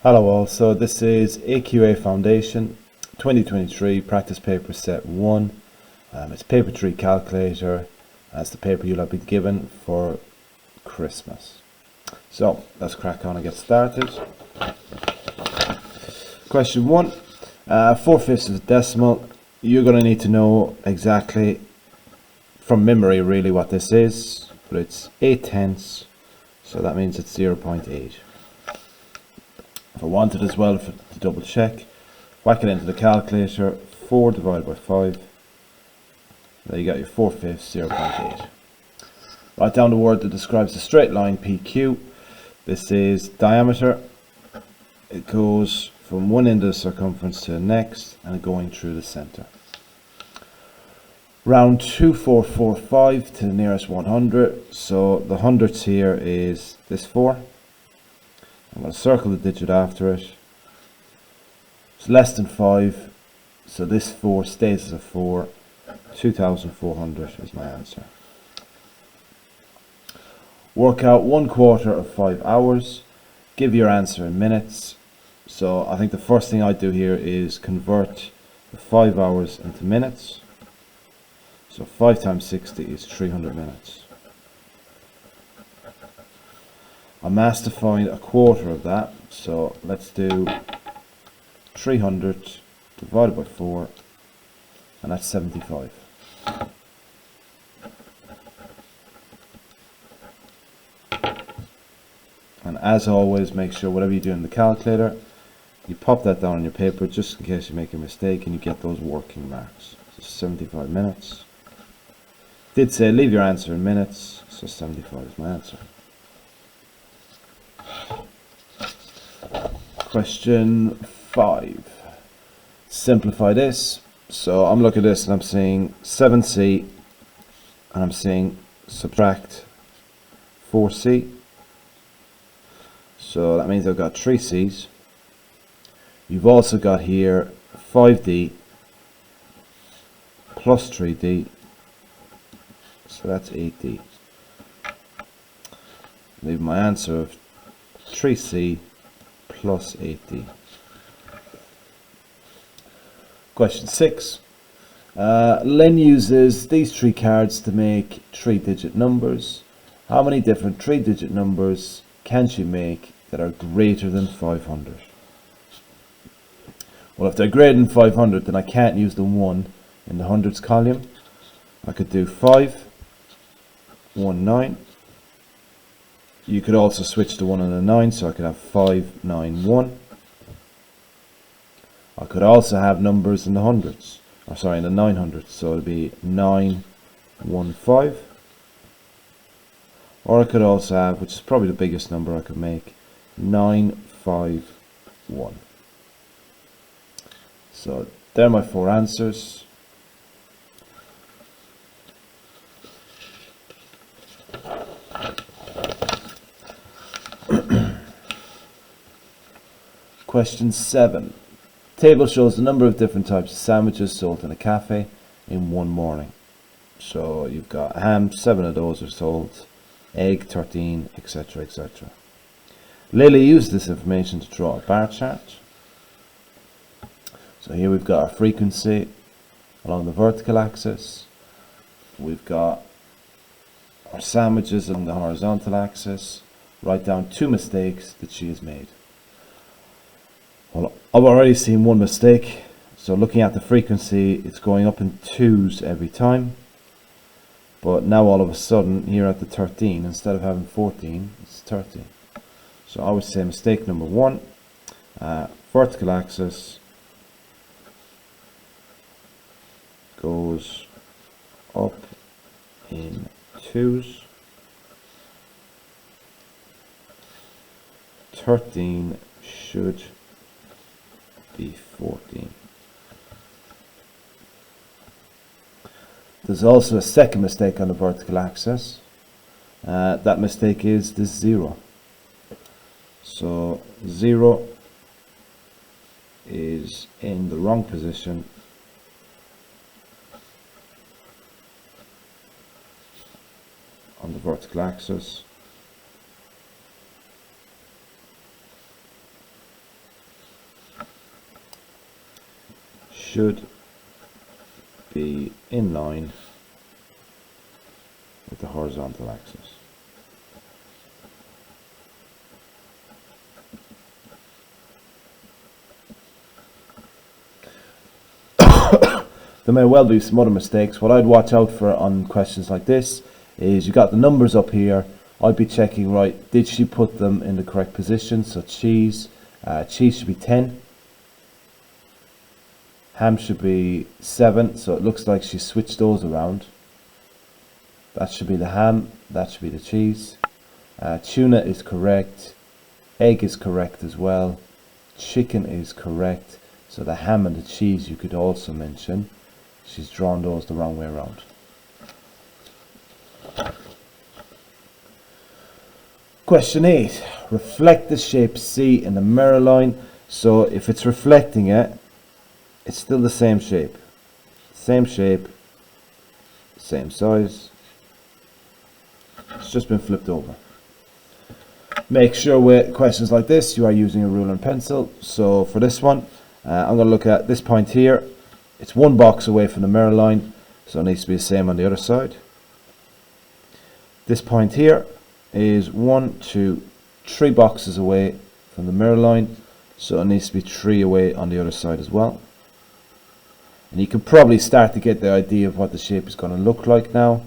Hello all, so this is AQA Foundation 2023 practice paper set 1. It's paper 3 calculator. That's the paper you'll have been given for Christmas. So let's crack on and get started. Question 1, 4/5 of a decimal. You're going to need to know exactly from memory really what this is, but it's 8/10, so that means it's 0.8. If I wanted as well to double check, whack it into the calculator, 4 divided by 5, there you got your 4/5, 0.8. Write down the word that describes the straight line PQ. This is diameter. It goes from one end of the circumference to the next and going through the center. Round 2445 to the nearest 100, so the hundredths here is this 4. I'm going to circle the digit after it. It's less than 5, so this 4 stays as a 4. 2400 is my answer. Work out 1/4 of 5 hours. Give your answer in minutes. So I think the first thing I do here is convert the 5 hours into minutes. So 5 times 60 is 300 minutes. I'm asked to find 1/4 of that, so let's do 300 divided by 4, and that's 75. And as always, make sure whatever you do in the calculator, you pop that down on your paper just in case you make a mistake and you get those working marks. So 75 minutes. Did say leave your answer in minutes, so 75 is my answer. Question 5. Simplify this. So I'm looking at this and I'm seeing 7c and I'm seeing subtract 4c. So that means I've got 3 c's. You've also got here 5d plus 3d. So that's 8d. Leave my answer of 3c plus 8d. Question 6. Len uses these 3 cards to make 3-digit numbers. How many different 3-digit numbers can she make that are greater than 500? Well, if they're greater than 500, then I can't use the 1 in the hundreds column. I could do 5, 1, 9. You could also switch to 1 and a 9, so I could have 5, 9, 1. I could also have numbers in the hundreds, or sorry, in the 900s, so it'd be 9, 1, 5. Or I could also have, which is probably the biggest number I could make, 9, 5, 1. So there are my 4 answers. Question 7. Table shows the number of different types of sandwiches sold in a cafe in one morning. So you've got ham, 7 of those are sold, egg, 13, etc, etc. Lily used this information to draw a bar chart. So here we've got our frequency along the vertical axis. We've got our sandwiches along the horizontal axis. Write down 2 mistakes that she has made. Well, I've already seen one mistake. So looking at the frequency, it's going up in 2s every time. But now all of a sudden, here at the 13, instead of having 14, it's 30. So I would say mistake number 1, vertical axis goes up in 2s. 13 should be 14. There's also a second mistake on the vertical axis. That mistake is this 0. So 0 is in the wrong position. On the vertical axis. should be in line with the horizontal axis. There may well be some other mistakes. What I'd watch out for on questions like this is you got the numbers up here. I'd be checking, right, did she put them in the correct position? So cheese should be 10. Ham should be 7, so it looks like she switched those around. That should be the ham, that should be the cheese. Tuna is correct. Egg is correct as well. Chicken is correct. So the ham and the cheese you could also mention. She's drawn those the wrong way around. Question 8. Reflect the shape C in the mirror line. So if it's reflecting it, it's still the same shape. Same shape, same size. It's just been flipped over. Make sure with questions like this you are using a ruler and pencil. So for this one, I'm going to look at this point here. It's 1 box away from the mirror line, so it needs to be the same on the other side. This point here is 1, 2, 3 boxes away from the mirror line, so it needs to be 3 away on the other side as well. And you can probably start to get the idea of what the shape is going to look like now,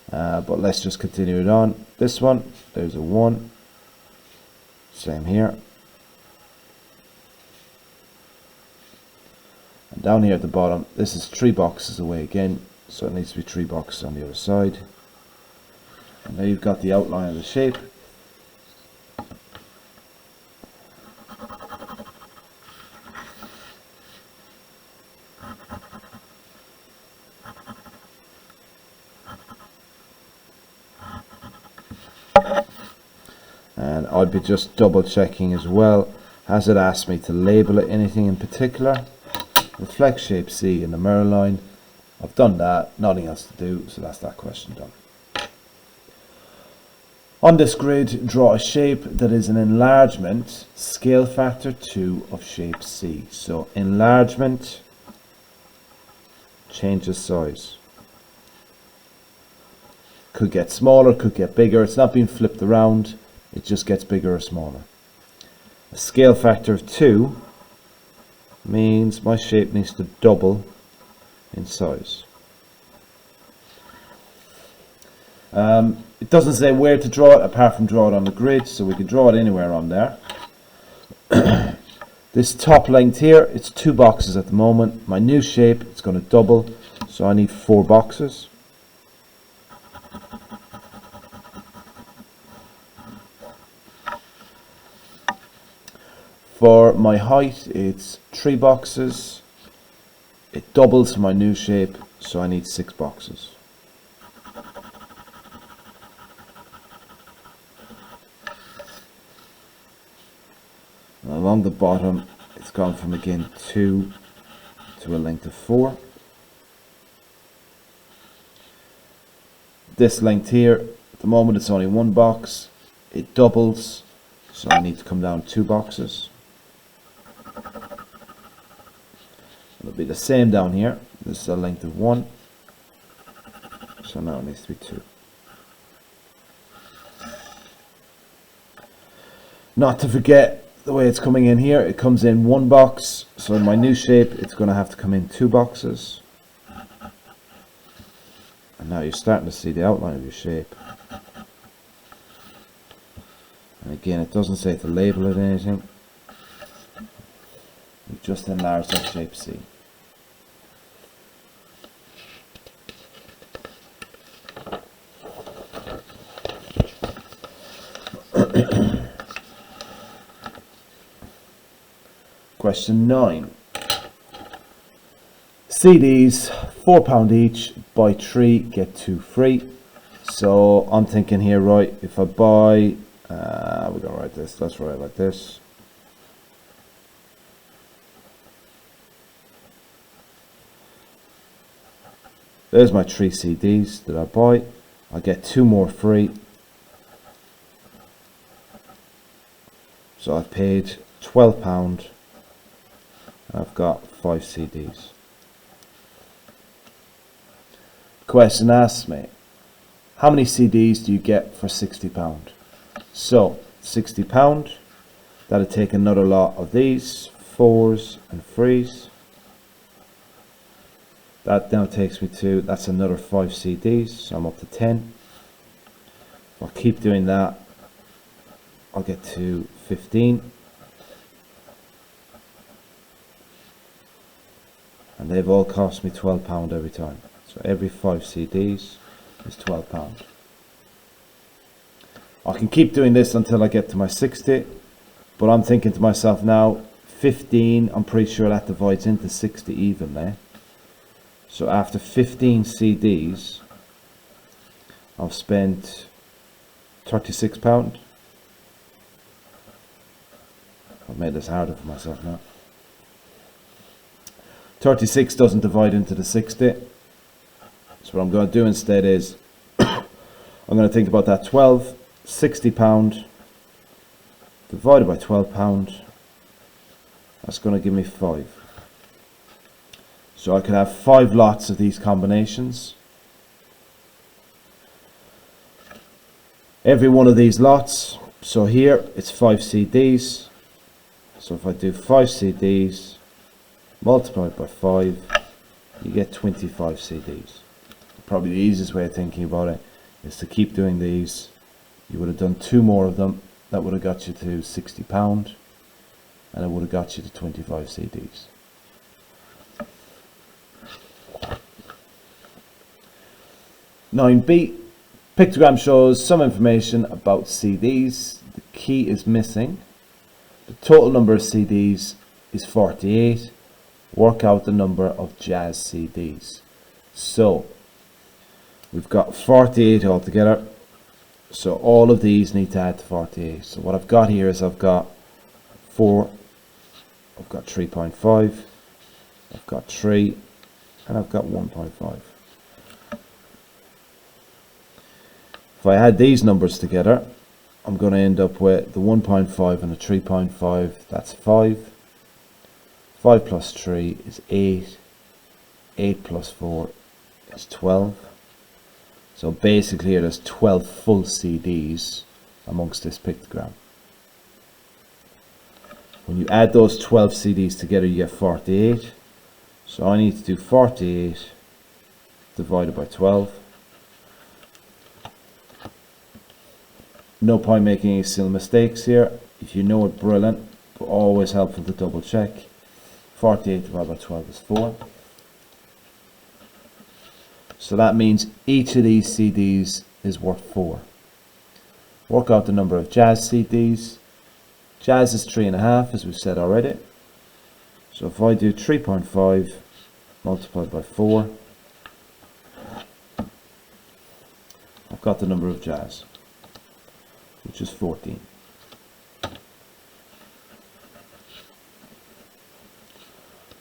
but let's just continue it on. This one, there's a 1, same here. And down here at the bottom, this is 3 boxes away again, so it needs to be 3 boxes on the other side. And now you've got the outline of the shape. And I'd be just double checking as well. Has it asked me to label it anything in particular? Reflect shape C in the mirror line. I've done that, nothing else to do, so that's that question done. On this grid, draw a shape that is an enlargement, scale factor 2 of shape C. So enlargement changes size. Could get smaller, could get bigger. It's not being flipped around, it just gets bigger or smaller. A scale factor of 2 means my shape needs to double in size. It doesn't say where to draw it apart from draw it on the grid, so we can draw it anywhere on there. This top length here, it's 2 boxes at the moment. My new shape, it's going to double, so I need 4 boxes. For my height, it's 3 boxes. It doubles my new shape, so I need 6 boxes. And along the bottom, it's gone from again 2 to a length of 4. This length here, at the moment it's only 1 box. It doubles, so I need to come down 2 boxes. It'll be the same down here. This is a length of 1, so now it needs to be 2. Not to forget the way it's coming in here, it comes in 1 box, so in my new shape it's going to have to come in 2 boxes. And now you're starting to see the outline of your shape. And again, it doesn't say to label it anything. We've just enlarged that shape C. Question 9. CDs, £4 each, buy 3, get 2 free. So I'm thinking here, right, if I buy, we're going to write this, let's write it like this. There's my 3 CDs that I buy. I get 2 more free. So I've paid £12. I've got 5 CDs. question asks me, how many CDs do you get for £60? So £60, that'll take another lot of these 4s and 3s. That now takes me to, that's another 5 CDs, so I'm up to 10. I'll keep doing that, I'll get to 15. And they've all cost me £12 every time. So every 5 CDs is £12. I can keep doing this until I get to my 60, but I'm thinking to myself now, 15, I'm pretty sure that divides into 60 evenly. So after 15 CDs, I've spent £36. I've made this harder for myself now. 36 doesn't divide into the 60. So what I'm going to do instead is I'm going to think about that 12, £60 divided by £12. That's going to give me 5. So I could have 5 lots of these combinations. Every one of these lots, so here it's 5 CDs. So if I do 5 CDs multiplied by 5, you get 25 CDs. Probably the easiest way of thinking about it is to keep doing these. You would have done 2 more of them. That would have got you to £60, and it would have got you to 25 CDs. (9b) Pictogram shows some information about CDs. The key is missing. The total number of CDs is 48. Work out the number of jazz CDs. So we've got 48 altogether. So all of these need to add to 48. So what I've got here is I've got 4, I've got 3.5, I've got 3, and I've got 1.5. If I add these numbers together, I'm going to end up with the 1.5 and the 3.5, that's 5. 5 plus 3 is 8. 8 plus 4 is 12. So basically there's 12 full CDs amongst this pictogram. When you add those 12 CDs together, you get 48. So I need to do 48 divided by 12. No point making any silly mistakes here. If you know it, brilliant, but always helpful to double check. 48 divided by 12 is 4. So that means each of these CDs is worth 4. Work out the number of jazz CDs. Jazz is 3.5, as we've said already. So if I do 3.5 multiplied by 4, I've got the number of jazz, which is 14.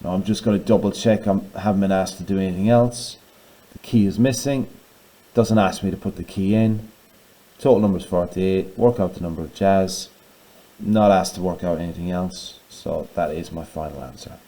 Now I'm just going to double check I haven't been asked to do anything else. The key is missing. Doesn't ask me to put the key in. Total number is 48. Work out the number of jazz. Not asked to work out anything else. So that is my final answer.